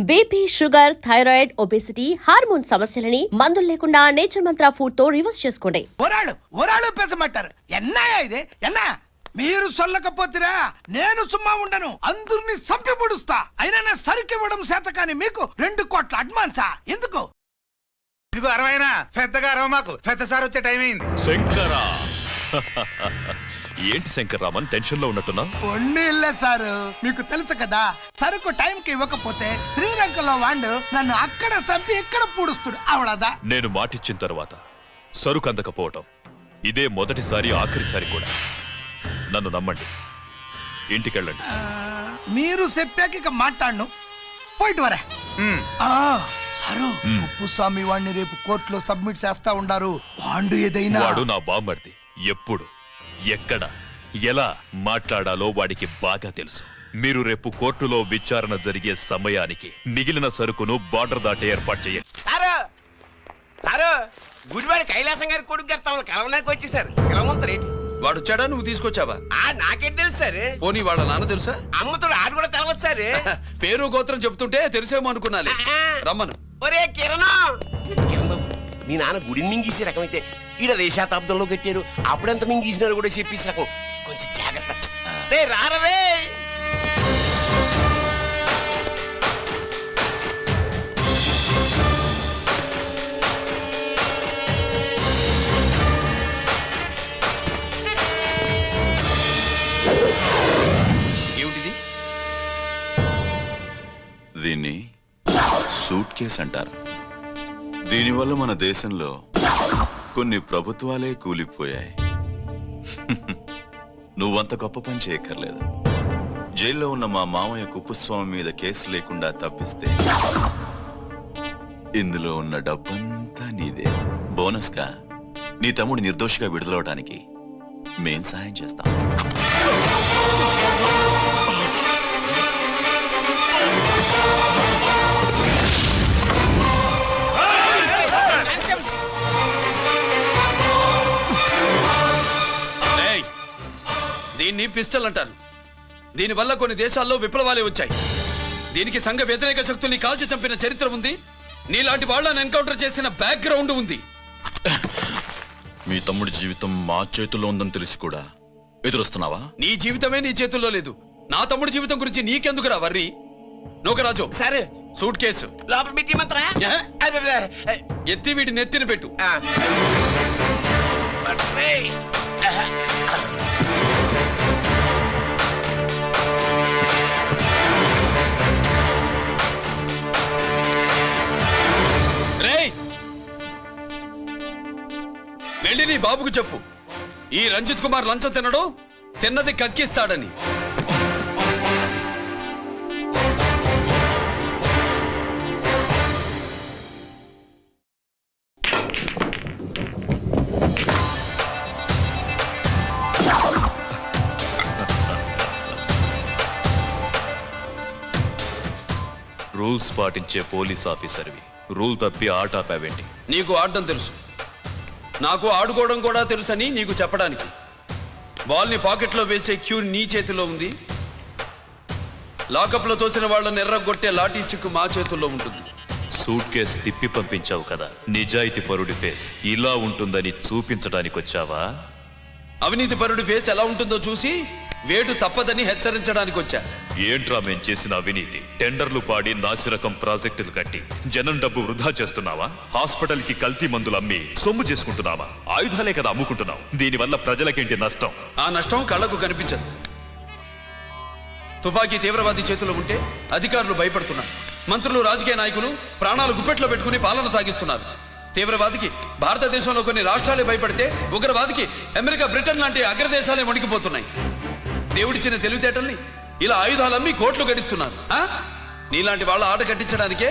BP, sugar, thyroid, obesity, hormone సమస్యలని మందులు లేకుండా నేచర్ మంత్ర ఫుడ్ తో రివర్స్ చేసుకోండి. ఒరాళ్ళు పెసమంటారు ఎన్నాయా ఇది ఎన్నా మీరు సొల్లకపోతురా నేను సుమ్మా ఉండను అందరిని సంపి ముడుస్తా అయినా సరికి ఇవ్వడం చేత కాని మీకు 2 కోట్ల అడ్వాన్సా ఎందుకు ఇదిగో 60 పెద్దగా అరవ మాకు పెద్ద సార్ వచ్చే టైం అయింది. శంకరా ఏంటి శంకర్రామన్ టెన్షన్ లో ఉన్నట్టున్నా? ఇల్లే సారు మీకు తెలుసు కదా సరుకు టైంకి ఇవ్వకపోతే శ్రీలంకలో వాడు నన్ను అక్కడ సంపి ఇక్కడ పూడుస్తుడు అవడదా. నేను మాటిచ్చిన తర్వాత సరుకు అందకపోవటం ఇదే మొదటిసారి ఆఖరిసారి కూడా. నన్ను నమ్మండి, ఇంటికెళ్ళండి. మీరు చెప్పాక ఇక మాట్లాడను పోయిట్ వరా. సారు ఉప్పుస్వామి వాడిని రేపు కోర్టులో సబ్మిట్ చేస్తా ఉండారు. వాడు ఏదైనా వాడు నా బామ్మర్ది. ఎప్పుడు ఎక్కడ ఎలా మాట్లాడాలో వాడికి బాగా తెలుసు. మీరు రేపు కోర్టులో విచారణ జరిగే సమయానికి మిగిలిన సరుకును బార్డర్ దాటి ఏర్పాటు చేయండి. గుడివాడి కైలాసం గారి కొడుకు గారు తమను కలవడానికి వచ్చేసారు. కలవమంటారేంటి? వాడు వచ్చాడా, నువ్వు తీసుకొచ్చావా? నాకేం తెలుసు సార్. పోనీ వాళ్ళ నాన్న తెలుసా? అమ్మతో ఆడు కూడా తెలవచ్చు సార్. పేరు గోత్రం చెప్తుంటే తెలిసేమో అనుకున్నాలే. రమ్మను. ఒరే కిరణ్ బాబు, మీ నాన్న గుడిని మింగేసే రకమైతే ఈడ శతాబ్దంలో కట్టారు. అప్పుడెంత మింగేసినారు కూడా చెప్పేసి రకం. కొంచెం జాగ్రత్త రే రారే. ఏమిటిది? దీన్ని సూట్ కేస్ అంటారు. దీనివల్ల మన దేశంలో కొన్ని ప్రభుత్వాలే కూలిపోయాయి. నువ్వంత గొప్ప పని చేయక్కర్లేదు. జైల్లో ఉన్న మా మామయ్య కుప్పుస్వామి మీద కేసు లేకుండా తప్పిస్తే ఇందులో ఉన్న డబ్బంతా నీదే. బోనస్ గా నీ తమ్ముడు నిర్దోషిగా విడుదలవడానికి మేం సహాయం చేస్తాం. దీన్ని పిస్టల్ అంటారు. దీనివల్ల కొన్ని దేశాల్లో విప్లవాలే వచ్చాయి. దీనికి సంఘ వ్యతిరేక శక్తుల్ని కాల్చి చంపిన చరిత్ర ఉంది. నీలాంటి వాళ్ళని ఎన్కౌంటర్ చేసిన బ్యాక్గ్రౌండ్ ఉంది. మీ తమ్ముడి జీవితం మా చేతుల్లో ఉందని తెలిసి కూడా ఎదురొస్తున్నావా? నీ జీవితమే నీ చేతుల్లో లేదు. నా తమ్ముడి జీవితం గురించి నీకెందుకురా వర్రి? నోకరాజు సరే సూట్ కేసు లోపల పెట్టి మంత్రా ఎత్తి వీటి నెత్తిన పెట్టు. వెళ్ళి నీ బాబుకు చెప్పు, ఈ రంజిత్ కుమార్ లంచం తినడు, తిన్నది కక్కిస్తాడని. రూల్స్ పాటించే పోలీస్ ఆఫీసర్వి రూల్ తప్పి ఆట ఆపావేంటి? నీకు ఆడడం తెలుసు, నాకు ఆడుకోవడం కూడా తెలుసని నీకు చెప్పడానికి. బాల్ని పాకెట్లో వేసే క్యూ నీ చేతిలో ఉంది. లాకప్లో తోసిన వాళ్ళని ఎర్రగొట్టే లాఠీ స్టిక్ మా చేతుల్లో ఉంటుంది. సూట్ కేసు తిప్పి పంపించావు కదా, నిజాయితీ పరుడి ఫేస్ ఇలా ఉంటుందని చూపించడానికి వచ్చావా? అవినీతి పరుడి ఫేస్ ఎలా ఉంటుందో చూసి వేటు తప్పదని హెచ్చరించడానికి వచ్చా. ఏంట్రా మేం చేసిన అవినీతి? టెండర్లు పాడి నాసిరకం ప్రాజెక్టులు కట్టి జనం డబ్బు వృధా చేస్తున్నావా? హాస్పిటల్ కి కల్తీ మందులు అమ్మి సొమ్ము చేసుకుంటున్నావా? ఆయుధాలే కదా అమ్ముకుంటున్నావు. దీనివల్ల ప్రజలకేంటి నష్టం? ఆ నష్టం కళ్ళకు కనిపించదు. తుపాకీ తీవ్రవాది చేతిలో ఉంటే అధికారులు భయపడుతున్నారు. మంత్రులు, రాజకీయ నాయకులు ప్రాణాలు గుప్పెట్లో పెట్టుకుని పాలన సాగిస్తున్నారు. తీవ్రవాదికి భారతదేశంలో కొన్ని రాష్ట్రాలే భయపడితే ఉగ్రవాదికి అమెరికా, బ్రిటన్ లాంటి అగ్రదేశాలే వణికిపోతున్నాయి. దేవుడిచ్చిన తెలివితేటల్ని ఇలా ఆయుధాలమ్మి కోట్లు గడిస్తున్నారు. నీలాంటి వాళ్ళ ఆట కట్టించడానికే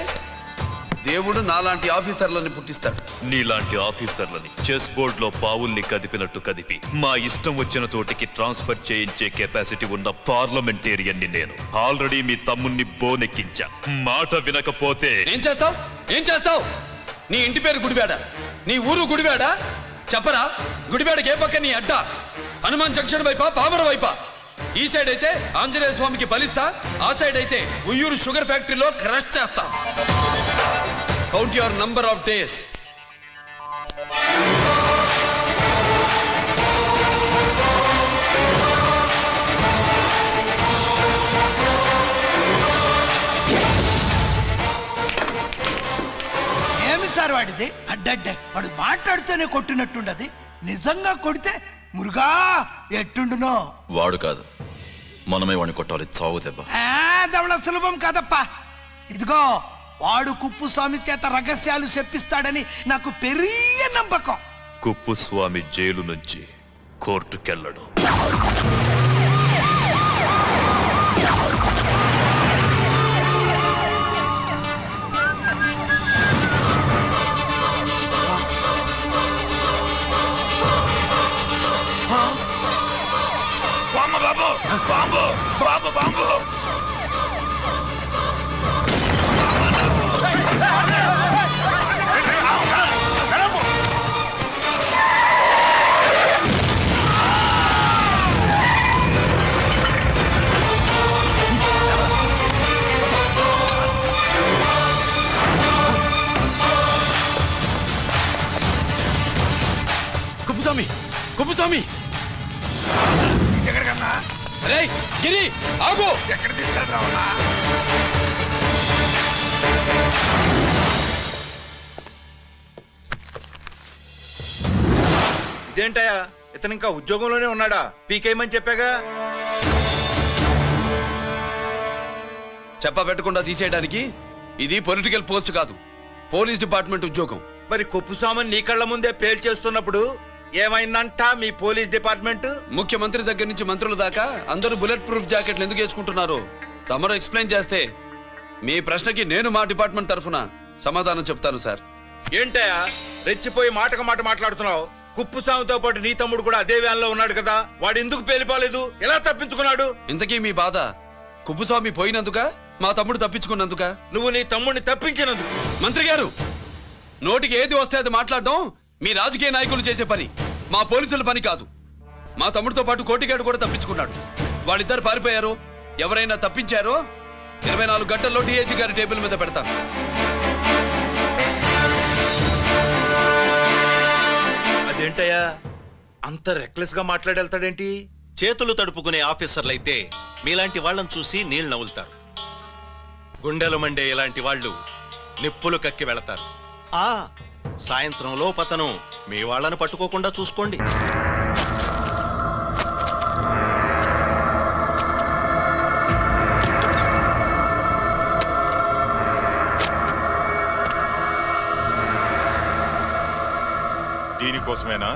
దేవుడు నాలాంటి ఆఫీసర్లని పుట్టిస్తాడు. నీలాంటి ఆఫీసర్లని చెస్ బోర్డ్ లో పావుల్ని కదిపినట్టు కదిపి మా ఇష్టం వచ్చిన చోటికి ట్రాన్స్ఫర్ చేయించే కెపాసిటీ ఉన్న పార్లమెంటేరియన్ ని నేను. ఆల్రెడీ మీ తమ్ముణ్ణి బోనెక్కించా. మాట వినకపోతే ఏం చేస్తావు? ఏం చేస్తావు? నీ ఇంటి పేరు గుడివాడ, నీ ఊరు గుడివాడ. చెప్పరా, గుడివాడకి ఏ పక్క నీ అడ్డా? హనుమాన్ జంక్షన్ వైపా, పామర వైపా? ఈ సైడ్ అయితే ఆంజనేయ స్వామికి బలిస్తా, ఆ సైడ్ అయితే ఉయ్యూరు షుగర్ ఫ్యాక్టరీలో క్రష్ చేస్తా. Count your number of days. ఏమి సార్ వాడిది అడ్డడ్డే వాడు మాట్లాడితేనే కొట్టినట్టుండది. నిజంగా కొడితే మురుగా ఎట్టుండునో. వాడు కాదు, మనమే వాడిని కొట్టాలి, చావు దెబ్బ. దవళ సులభం కాదప్పా. ఇదిగో వాడు కుప్పుస్వామి చేత రహస్యాలు చెప్పిస్తాడని నాకు పెరియ నమ్మకం. కుప్పుస్వామి జైలు నుంచి కోర్టుకెళ్ళడు. కుప్పుస్వామి, కుప్పుస్వామి! ఎక్కడికన్నా? అరే గిరి, ఆగు! ఎక్కడ తీసుకెళ్తావన్నా? ఇదేంటయ్యా, ఇతను ఇంకా ఉద్యోగంలోనే ఉన్నాడా? పీకేయమని చెప్పాగా. చెప్ప పెట్టకుండా తీసేయడానికి ఇది పొలిటికల్ పోస్ట్ కాదు, పోలీస్ డిపార్ట్మెంట్ ఉద్యోగం. మరి కుప్పుస్వామిని నీ కళ్ళ ముందే పేల్చేస్తున్నప్పుడు ఏమైందంట మీ పోలీస్ డిపార్ట్మెంట్? ముఖ్యమంత్రి దగ్గర నుంచి మంత్రుల దాకా అందరూ బుల్లెట్ ప్రూఫ్ జాకెట్లు ఎందుకు వేసుకుంటున్నారు తమరు ఎక్స్ప్లెయిన్ చేస్తే మీ ప్రశ్నకి నేను మా డిపార్ట్మెంట్ తరఫున సమాధానం చెప్తాను సార్. ఏంటయ్యా రెచ్చిపోయి మాటకు మాట మాట్లాడుతున్నావు? కుప్పుస్వామితో పాటు నీ తమ్ముడు కూడా అదే వ్యాన్లో ఉన్నాడు కదా, వాడు ఎందుకు పేలిపోలేదు? ఎలా తప్పించుకున్నాడు? ఇంతకీ మీ బాధ కుప్పుస్వామి పోయినందుక, మా తమ్ముడు తప్పించుకున్నందుక? నువ్వు నీ తమ్ముడిని తప్పించినందుకు. మంత్రి గారు, నోటికి ఏది వస్తే అది మాట్లాడడం మీ రాజకీయ నాయకులు చేసే పని, మా పోలీసుల పని కాదు. మా తమ్ముడితో పాటు కోటిగాడు కూడా తప్పించుకున్నాడు. వాళ్ళిద్దరు పారిపోయారు. ఎవరైనా తప్పించారో 24 గంటల్లో డిఐజీ గారి టేబుల్ మీద పెడతాను. అదేంటయ్యా అంత రెక్లెస్ గా మాట్లాడేళ్తాడేంటి? చేతులు తడుపుకునే ఆఫీసర్లైతే మీలాంటి వాళ్ళని చూసి నీళ్ళు నవ్వులుతారు. గుండెలు మండే ఇలాంటి వాళ్ళు నిప్పులు కక్కి వెళతారు. సాయంత్రం లోపతను మీ వాళ్ళను పట్టుకోకుండా చూసుకోండి. దీనికోసమేనా?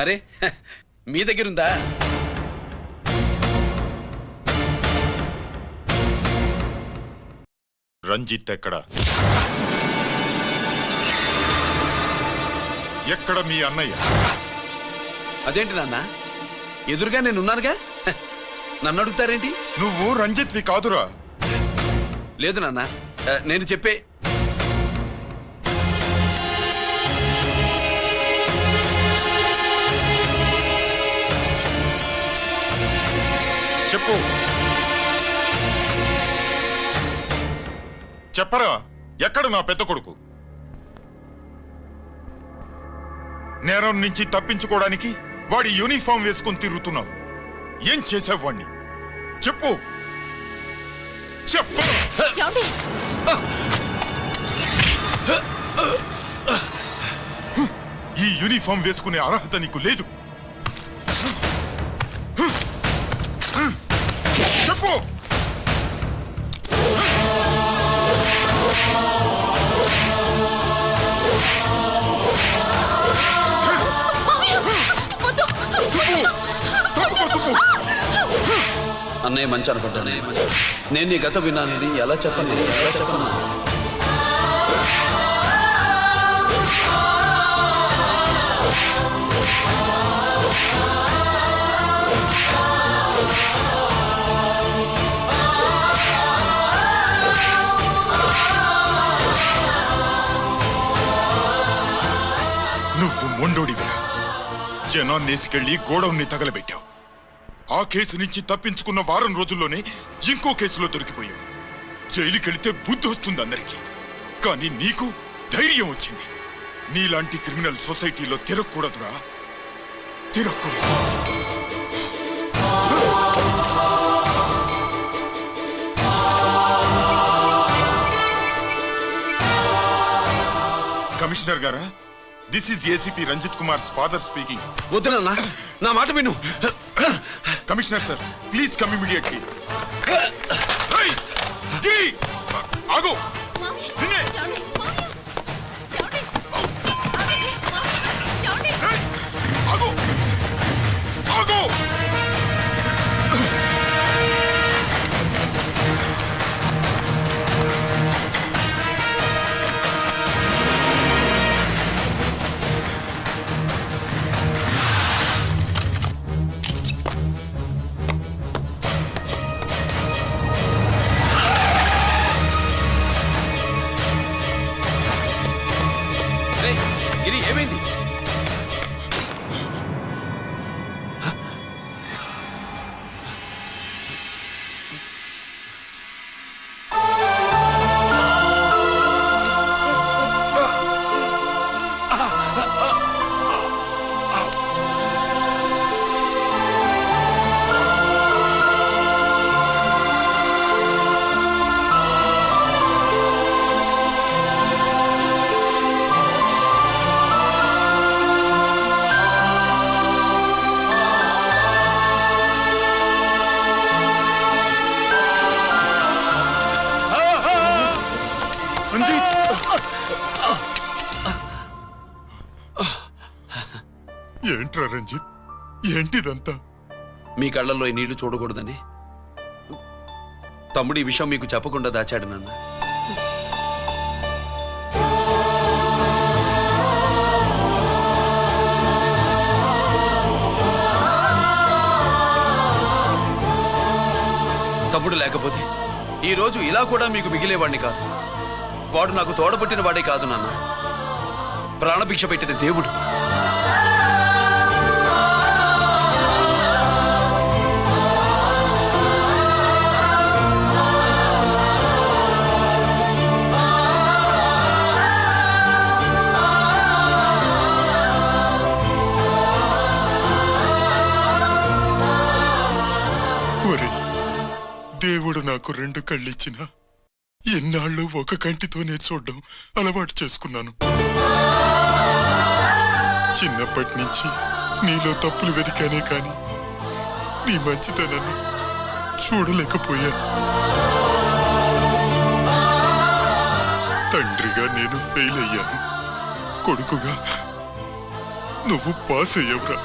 అరే మీ దగ్గరుందా? రంజిత్ ఎక్కడ? ఎక్కడ మీ అన్నయ్య? అదేంటి నాన్న, ఎదురుగా నేనున్నానుగా, నన్ను అడుగుతారేంటి? నువ్వు రంజిత్వి కాదురా. లేదు నాన్న, నేను చెప్పే. చెప్పు, చెప్పరా, ఎక్కడ నా పెద్ద కొడుకు? నేరం నుంచి తప్పించుకోవడానికి వాడి యూనిఫామ్ వేసుకొని తిరుగుతున్నావు. ఏం చేసావు వాణ్ణి? చెప్పు, చెప్పు. ఈ యూనిఫామ్ వేసుకునే అర్హత నీకు లేదు. చెప్పు. అన్నయ్య మంచి అనుకుంటాను. నేను నీ గత విన్నానని ఎలా చెప్పను? జనాన్నేసుకెళ్లి గోడౌన్ని తగలబెట్టావు. ఆ కేసు నుంచి తప్పించుకున్న వారం రోజుల్లోనే ఇంకో కేసులో దొరికిపోయావు. జైలుకెళ్తే బుద్ధి వస్తుంది అందరికీ, కానీ నీకు ధైర్యం వచ్చింది. నీలాంటి క్రిమినల్ సొసైటీలో తిరగకూడదురా, తిరగకూడదు. కమిషనర్ గారా, this is ACP Ranjith Kumar father speaking. వద్దునన్నా, నా మాట విను. Commissioner sir, please come immediately. ఆగు. నిన్నే. ఆగు. ఆగు. రేయ్, గిరి ఏమైంది? ఏంట్రా రంజిత్, ఏంటిదంతా? మీ కళ్ళల్లో ఈ నీళ్లు చూడకూడదని తమ్ముడు ఈ విషయం మీకు చెప్పకుండా దాచాడు నాన్న. తమ్ముడు లేకపోతే ఈ రోజు ఇలా కూడా మీకు మిగిలేవాడిని కాదు. వాడు నాకు తోడబుట్టిన వాడే కాదు నాన్న, ప్రాణభిక్ష పెట్టిన దేవుడు. దేవుడు నాకు 2 కళ్ళిచ్చినా ఎన్నాళ్ళు ఒక కంటితోనే చూడడం అలవాటు చేసుకున్నాను. చిన్నప్పటి నుంచి నీలో తప్పులు వెతికానే కాని నీ మంచితనాన్ని చూడలేకపోయాను. తండ్రిగా నేను ఫెయిల్ అయ్యాను, కొడుకుగా నువ్వు పాస్ అయ్యావురా.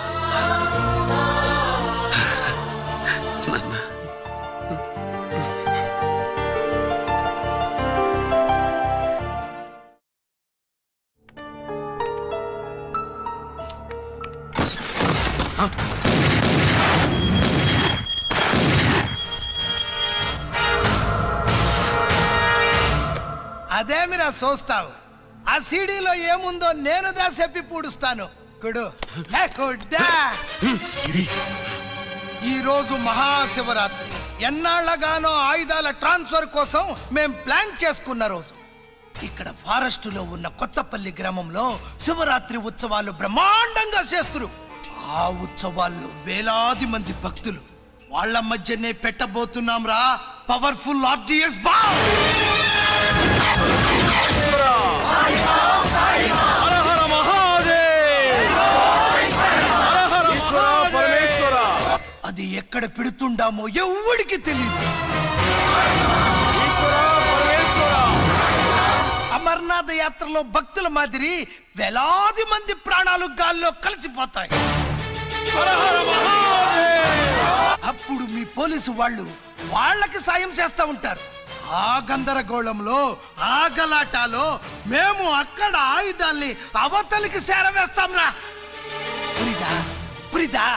అదేమిరా చూస్తావు? ఆ సీడీలో ఏముందో నేను దాసెప్పి పూడుస్తాను. కుడు ఈ రోజు మహాశివరాత్రి. ఎన్నాళ్లగానో ఆయుధాల ట్రాన్స్ఫర్ కోసం మేం ప్లాన్ చేసుకున్న రోజు. ఇక్కడ ఫారెస్టులో ఉన్న కొత్తపల్లి గ్రామంలో శివరాత్రి ఉత్సవాలు బ్రహ్మాండంగా చేస్తున్నారు. ఆ ఉత్సవాల్లో వేలాది మంది భక్తులు. వాళ్ళ మధ్యనే పెట్టబోతున్నాం రా పవర్ఫుల్ ఆర్డిఎస్ బాంబ్. అది ఎక్కడ పెడుతుండామో ఎవ్వడికి తెలియదు. అమర్నాథ్ యాత్రలో భక్తుల మాదిరి వేలాది మంది ప్రాణాలు గాల్లో కలిసిపోతాయి. అప్పుడు మీ పోలీసు వాళ్ళు వాళ్ళకి సాయం చేస్తా ఉంటారు. ఆ గందరగోళంలో, ఆ గలాటాలో మేము అక్కడ ఆయుధాల్ని అవతలికి చేరవేస్తాం రా. పురిదా పురిదా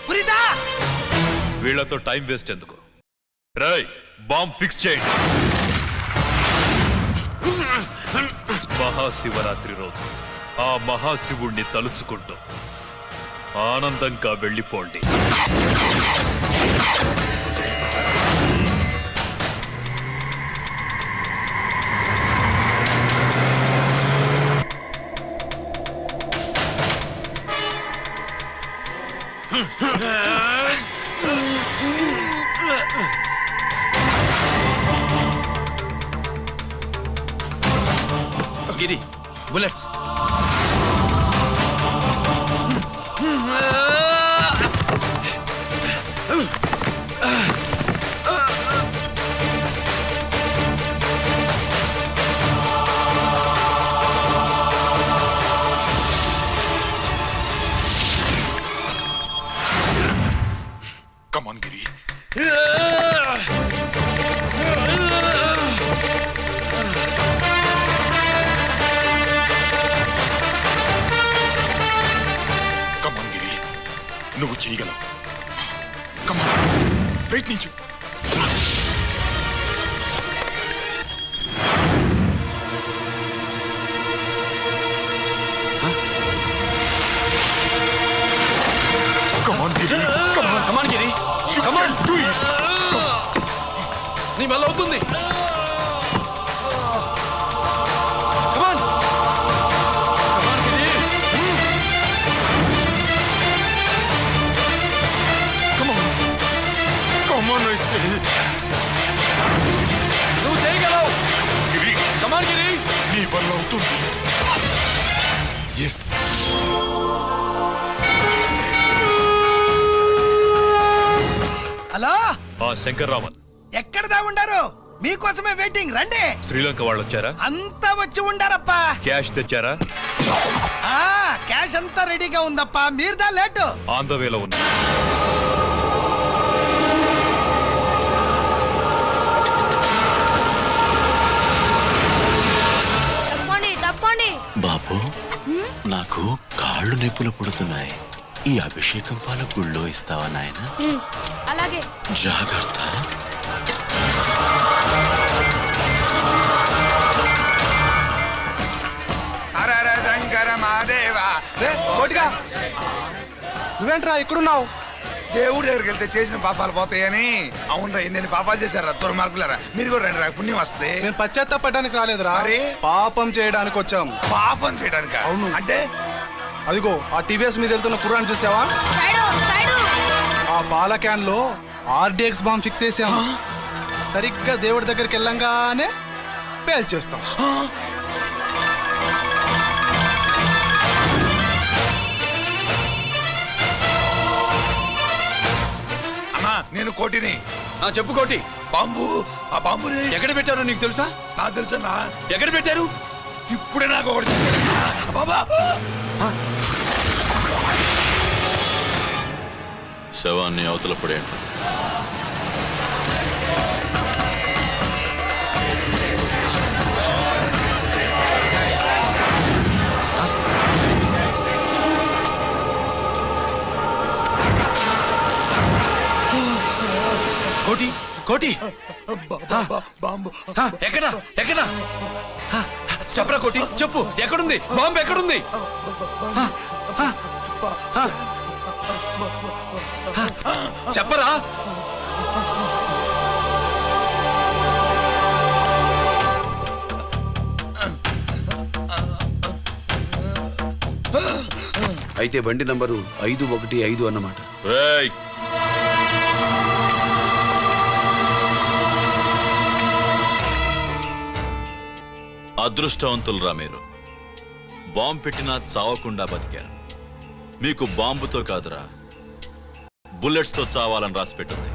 పురిదా. వీళ్లతో టైం వేస్ట్ ఎందుకు? రై, బాంబ్ ఫిక్స్ చేయండి. మహాశివరాత్రి రోజు ఆ మహాశివుణ్ణి తలుచుకుంటూ ఆనందంగా వెళ్ళిపోండి. గిరి, బుల్లెట్స్. కమాన్ గిరి. కమాన్ గిరి, నువ్వు చేయగలవు. కమాన్, ప్రయత్నించు. కమాన్ గిరి, కమాన్. కమాన్ గిరి, You can do it. నీ వల్ల అవుతుంది. కమాన్, కమాన్ గిరి. Come on. Come on, I say. నువ్వు చేయగలవు. గిరి, కమాన్ గిరి. నీ వల్ల అవుతుంది. ఎస్. హలో, శంకర్రామన్, ఎక్కడ దా ఉండారు? మీకోసమే వెయిటింగ్, రండి. శ్రీలంక వాళ్ళు వచ్చారా? అంతా వచ్చి ఉండారప్పా. క్యాష్ తెచ్చారా? క్యాష్ అంతా రెడీగా ఉందప్పా, మీరుదా లేటు. ఆన్ ద వేలో ఉంది. బాబు, నాకు కాళ్ళు నొప్పులు పుడుతున్నాయి. ఈ అభిషేకం పాల గుళ్ళో ఇస్తావా నాయన? అలాగే. జాగ్రత్త. శంకర మహాదేవా. నువ్వేంట్రా ఇక్కడున్నావు? దేవుడి దగ్గరికి వెళ్తే చేసిన పాపాలు పోతాయని. అవునరా, ఎన్ని పాపాలు చేశారా దుర్మార్గులారా. మీరు కూడా రండి రా, పుణ్యం వస్తుంది. నేను పశ్చాత్తాపడడానికి రాలేదురా, మరి? పాపం చేయడానికి వచ్చాం. పాపం చేయడానిక? అవును. అంటే అదిగో ఆ టీవీఎస్ మీద వెళ్తున్న కుర్రాన్ని చూసావా? ఆ పాల క్యాన్ లో ఆర్డిఎక్స్ బాంబ్ ఫిక్స్ చేసాం. సరిగ్గా దేవుడి దగ్గరికి వెళ్ళంగానే పేల్చేస్తాం. అమ్మా, నేను కోటిని. చెప్పు కోటి. బాంబు, ఆ బాంబుని ఎక్కడ పెట్టారో నీకు తెలుసా? నాకు తెలుసా. ఎక్కడ పెట్టారు? ఇప్పుడే నాకు ఒకటి బాబా. శవాన్ని అవతల పడేయండి. కోటి, కోటి. బాంబు ఎక్కడ ఎక్కడ చెప్పరా కోటి, చెప్పు. ఎక్కడుంది బాంబు? ఎక్కడుంది? చెప్పరా. అయితే బండి నంబరు 515 అన్నమాట. అదృష్టవంతులరా మీరు. బాంబు పెట్టినా చావకుండా బతికారు. మీకు బాంబుతో కాదురా, బుల్లెట్స్ తో చావాలని రాసి పెట్టింది.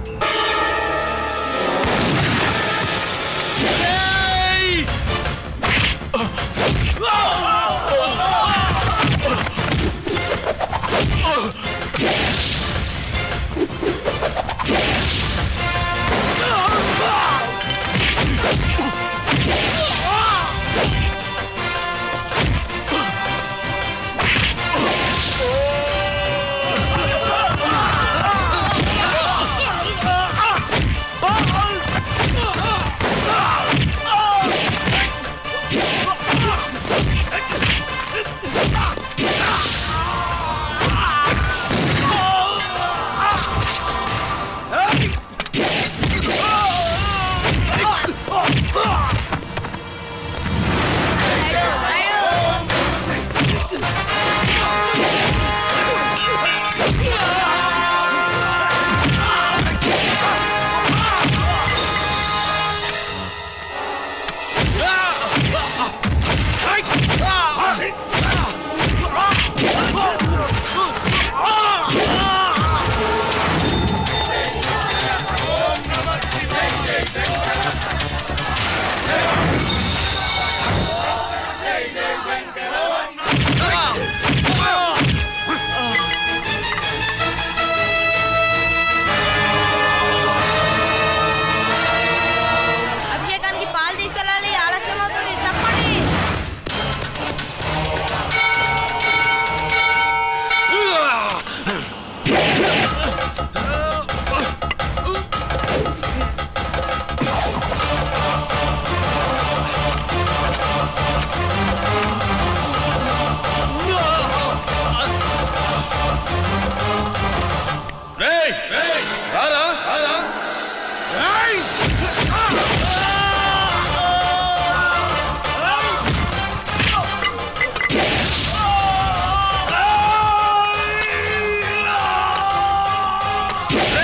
రేయ్!